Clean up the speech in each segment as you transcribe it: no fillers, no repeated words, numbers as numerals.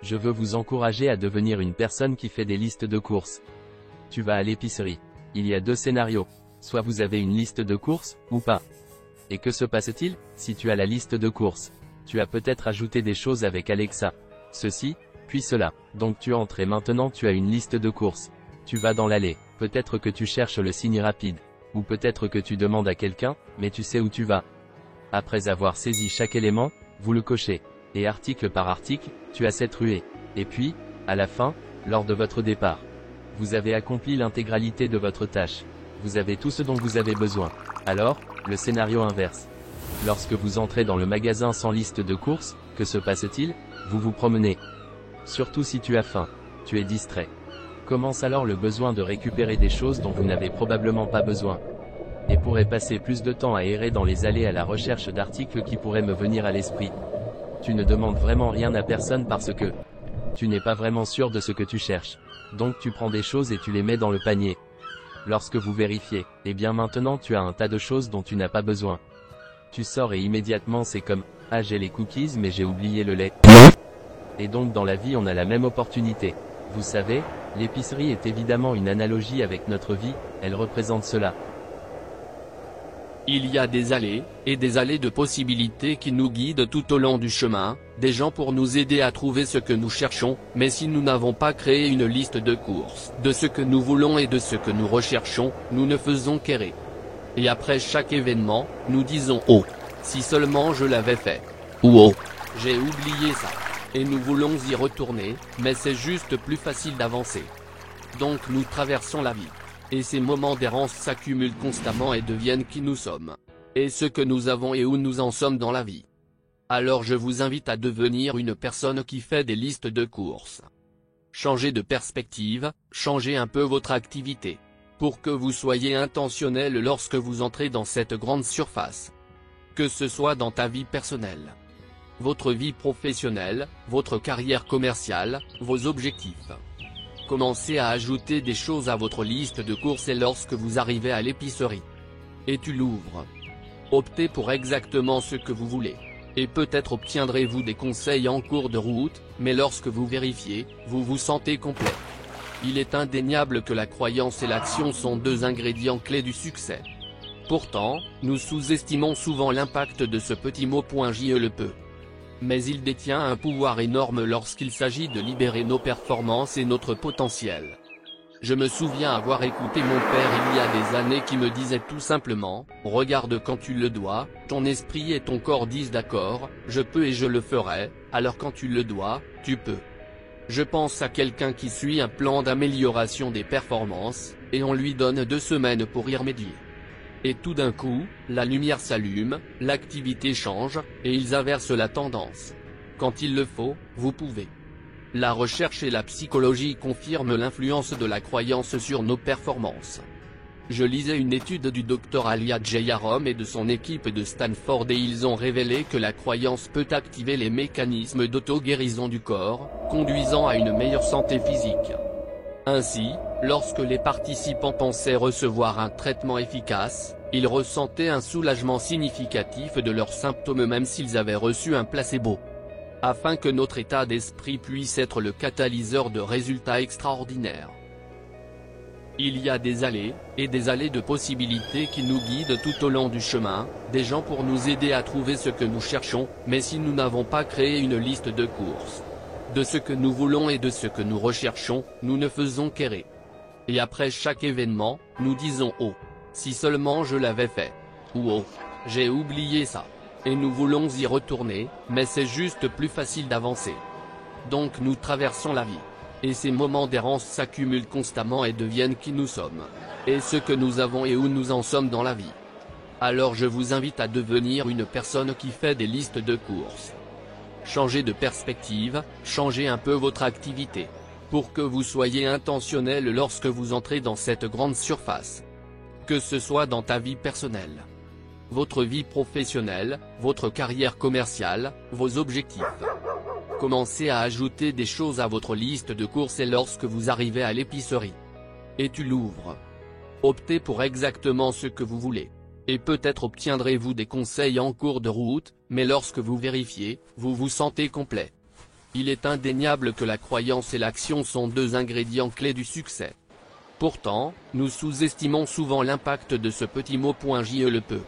Je veux vous encourager à devenir une personne qui fait des listes de courses. Tu vas à l'épicerie. Il y a deux scénarios. Soit vous avez une liste de courses, ou pas. Et que se passe-t-il, si tu as la liste de courses? Tu as peut-être ajouté des choses avec Alexa. Ceci, puis cela. Donc tu entres et maintenant tu as une liste de courses. Tu vas dans l'allée. Peut-être que tu cherches le signe rapide. Ou peut-être que tu demandes à quelqu'un, mais tu sais où tu vas. Après avoir saisi chaque élément, vous le cochez. Et article par article, tu as cette ruée. Et puis, à la fin, lors de votre départ, vous avez accompli l'intégralité de votre tâche. Vous avez tout ce dont vous avez besoin. Alors, le scénario inverse. Lorsque vous entrez dans le magasin sans liste de courses, que se passe-t-il? Vous vous promenez. Surtout si tu as faim. Tu es distrait. Commence alors le besoin de récupérer des choses dont vous n'avez probablement pas besoin. Et pourrait passer plus de temps à errer dans les allées à la recherche d'articles qui pourraient me venir à l'esprit. Tu ne demandes vraiment rien à personne parce que tu n'es pas vraiment sûr de ce que tu cherches. Donc tu prends des choses et tu les mets dans le panier. Lorsque vous vérifiez, eh bien maintenant tu as un tas de choses dont tu n'as pas besoin. Tu sors et immédiatement c'est comme « Ah j'ai les cookies mais j'ai oublié le lait ». Et donc dans la vie on a la même opportunité. Vous savez, l'épicerie est évidemment une analogie avec notre vie, elle représente cela. Il y a des allées, et des allées de possibilités qui nous guident tout au long du chemin, des gens pour nous aider à trouver ce que nous cherchons, mais si nous n'avons pas créé une liste de courses, de ce que nous voulons et de ce que nous recherchons, nous ne faisons qu'errer. Et après chaque événement, nous disons « Oh, si seulement je l'avais fait » ou « Oh, j'ai oublié ça ». Et nous voulons y retourner, mais c'est juste plus facile d'avancer. Donc nous traversons la vie. Et ces moments d'errance s'accumulent constamment et deviennent qui nous sommes. Et ce que nous avons et où nous en sommes dans la vie. Alors je vous invite à devenir une personne qui fait des listes de courses. Changez de perspective, changez un peu votre activité. Pour que vous soyez intentionnel lorsque vous entrez dans cette grande surface. Que ce soit dans ta vie personnelle, votre vie professionnelle, votre carrière commerciale, vos objectifs. Commencez à ajouter des choses à votre liste de courses et lorsque vous arrivez à l'épicerie. Et tu l'ouvres. Optez pour exactement ce que vous voulez. Et peut-être obtiendrez-vous des conseils en cours de route, mais lorsque vous vérifiez, vous vous sentez complet. Il est indéniable que la croyance et l'action sont deux ingrédients clés du succès. Pourtant, nous sous-estimons souvent l'impact de ce petit mot .je le peux. Mais il détient un pouvoir énorme lorsqu'il s'agit de libérer nos performances et notre potentiel. Je me souviens avoir écouté mon père il y a des années qui me disait tout simplement « Regarde quand tu le dois, ton esprit et ton corps disent d'accord, je peux et je le ferai, alors quand tu le dois, tu peux ». Je pense à quelqu'un qui suit un plan d'amélioration des performances, et on lui donne 2 semaines pour y remédier. Et tout d'un coup, la lumière s'allume, l'activité change, et ils inversent la tendance. Quand il le faut, vous pouvez. La recherche et la psychologie confirment l'influence de la croyance sur nos performances. Je lisais une étude du Dr Alia Jayaram et de son équipe de Stanford et ils ont révélé que la croyance peut activer les mécanismes d'auto-guérison du corps, conduisant à une meilleure santé physique. Ainsi, lorsque les participants pensaient recevoir un traitement efficace, ils ressentaient un soulagement significatif de leurs symptômes même s'ils avaient reçu un placebo. Afin que notre état d'esprit puisse être le catalyseur de résultats extraordinaires. Il y a des allées, et des allées de possibilités qui nous guident tout au long du chemin, des gens pour nous aider à trouver ce que nous cherchons, mais si nous n'avons pas créé une liste de courses, de ce que nous voulons et de ce que nous recherchons, nous ne faisons qu'errer. Et après chaque événement, nous disons « Oh, si seulement je l'avais fait » ou « Oh, j'ai oublié ça ». Et nous voulons y retourner, mais c'est juste plus facile d'avancer. Donc nous traversons la vie. Et ces moments d'errance s'accumulent constamment et deviennent qui nous sommes. Et ce que nous avons et où nous en sommes dans la vie. Alors je vous invite à devenir une personne qui fait des listes de courses. Changez de perspective, changez un peu votre activité. Pour que vous soyez intentionnel lorsque vous entrez dans cette grande surface. Que ce soit dans ta vie personnelle, votre vie professionnelle, votre carrière commerciale, vos objectifs. Commencez à ajouter des choses à votre liste de courses et lorsque vous arrivez à l'épicerie. Et tu l'ouvres. Optez pour exactement ce que vous voulez. Et peut-être obtiendrez-vous des conseils en cours de route, mais lorsque vous vérifiez, vous vous sentez complet. Il est indéniable que la croyance et l'action sont deux ingrédients clés du succès. Pourtant, nous sous-estimons souvent l'impact de ce petit mot. Je le peux.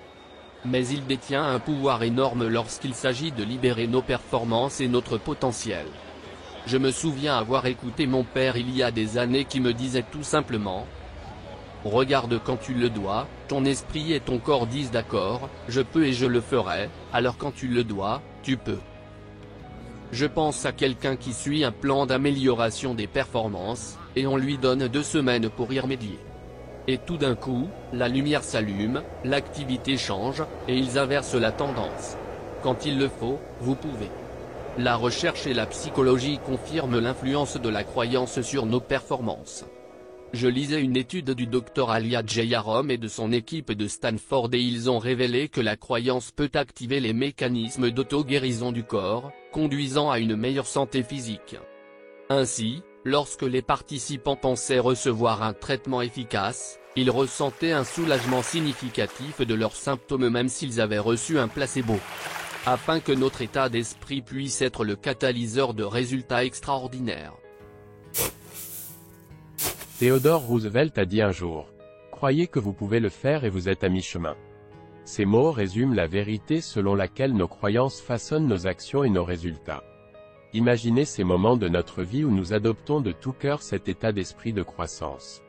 Mais il détient un pouvoir énorme lorsqu'il s'agit de libérer nos performances et notre potentiel. Je me souviens avoir écouté mon père il y a des années qui me disait tout simplement: regarde quand tu le dois, ton esprit et ton corps disent d'accord, je peux et je le ferai, alors quand tu le dois, tu peux. Je pense à quelqu'un qui suit un plan d'amélioration des performances, et on lui donne 2 semaines pour y remédier. Et tout d'un coup, la lumière s'allume, l'activité change, et ils inversent la tendance. Quand il le faut, vous pouvez. La recherche et la psychologie confirment l'influence de la croyance sur nos performances. Je lisais une étude du Dr Alia Jayaram et de son équipe de Stanford et ils ont révélé que la croyance peut activer les mécanismes d'auto-guérison du corps, conduisant à une meilleure santé physique. Ainsi, lorsque les participants pensaient recevoir un traitement efficace, ils ressentaient un soulagement significatif de leurs symptômes même s'ils avaient reçu un placebo. Afin que notre état d'esprit puisse être le catalyseur de résultats extraordinaires. Theodore Roosevelt a dit un jour: « Croyez que vous pouvez le faire et vous êtes à mi-chemin. » Ces mots résument la vérité selon laquelle nos croyances façonnent nos actions et nos résultats. Imaginez ces moments de notre vie où nous adoptons de tout cœur cet état d'esprit de croissance.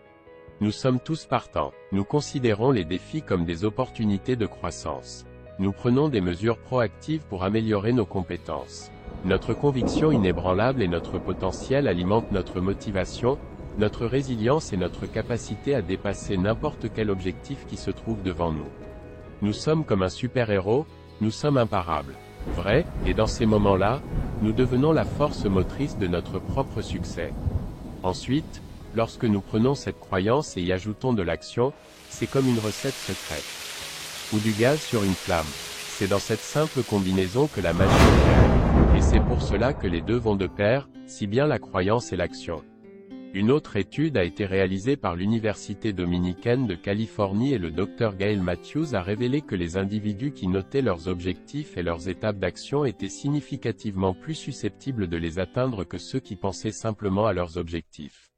Nous sommes tous partants, nous considérons les défis comme des opportunités de croissance. Nous prenons des mesures proactives pour améliorer nos compétences. Notre conviction inébranlable et notre potentiel alimentent notre motivation, notre résilience et notre capacité à dépasser n'importe quel objectif qui se trouve devant nous. Nous sommes comme un super-héros, nous sommes imparables. Vrai, et dans ces moments-là, nous devenons la force motrice de notre propre succès. Ensuite, lorsque nous prenons cette croyance et y ajoutons de l'action, c'est comme une recette secrète. Ou du gaz sur une flamme. C'est dans cette simple combinaison que la magie opère. Et c'est pour cela que les deux vont de pair, si bien la croyance et l'action. Une autre étude a été réalisée par l'Université dominicaine de Californie et le Dr Gail Matthews a révélé que les individus qui notaient leurs objectifs et leurs étapes d'action étaient significativement plus susceptibles de les atteindre que ceux qui pensaient simplement à leurs objectifs.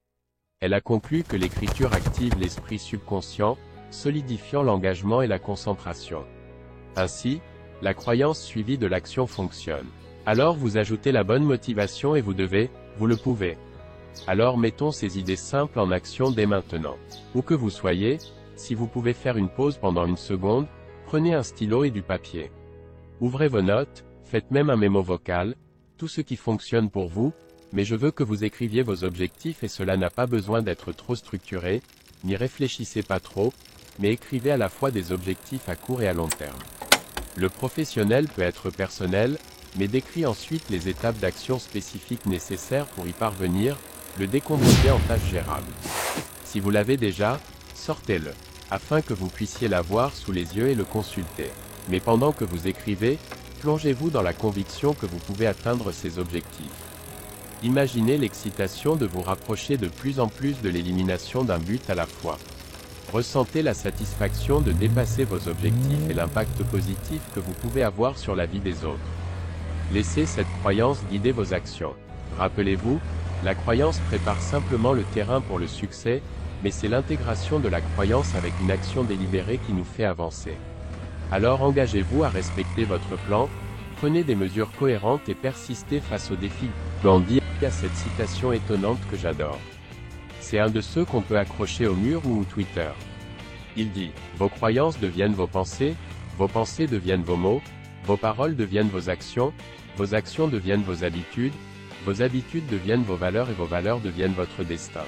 Elle a conclu que l'écriture active l'esprit subconscient, solidifiant l'engagement et la concentration. Ainsi, la croyance suivie de l'action fonctionne. Alors vous ajoutez la bonne motivation et vous le pouvez. Alors mettons ces idées simples en action dès maintenant. Où que vous soyez, si vous pouvez faire une pause pendant 1 seconde, prenez un stylo et du papier. Ouvrez vos notes, faites même un mémo vocal, tout ce qui fonctionne pour vous, mais je veux que vous écriviez vos objectifs et cela n'a pas besoin d'être trop structuré, n'y réfléchissez pas trop, mais écrivez à la fois des objectifs à court et à long terme. Le professionnel peut être personnel, mais décrit ensuite les étapes d'action spécifiques nécessaires pour y parvenir, le décomposez en tâches gérables. Si vous l'avez déjà, sortez-le, afin que vous puissiez l'avoir sous les yeux et le consulter. Mais pendant que vous écrivez, plongez-vous dans la conviction que vous pouvez atteindre ces objectifs. Imaginez l'excitation de vous rapprocher de plus en plus de l'élimination d'un but à la fois. Ressentez la satisfaction de dépasser vos objectifs et l'impact positif que vous pouvez avoir sur la vie des autres. Laissez cette croyance guider vos actions. Rappelez-vous, la croyance prépare simplement le terrain pour le succès, mais c'est l'intégration de la croyance avec une action délibérée qui nous fait avancer. Alors engagez-vous à respecter votre plan, prenez des mesures cohérentes et persistez face aux défis. Gandhi a cette citation étonnante que j'adore. C'est un de ceux qu'on peut accrocher au mur ou au Twitter. Il dit, « Vos croyances deviennent vos pensées deviennent vos mots, vos paroles deviennent vos actions deviennent vos habitudes deviennent vos valeurs et vos valeurs deviennent votre destin. »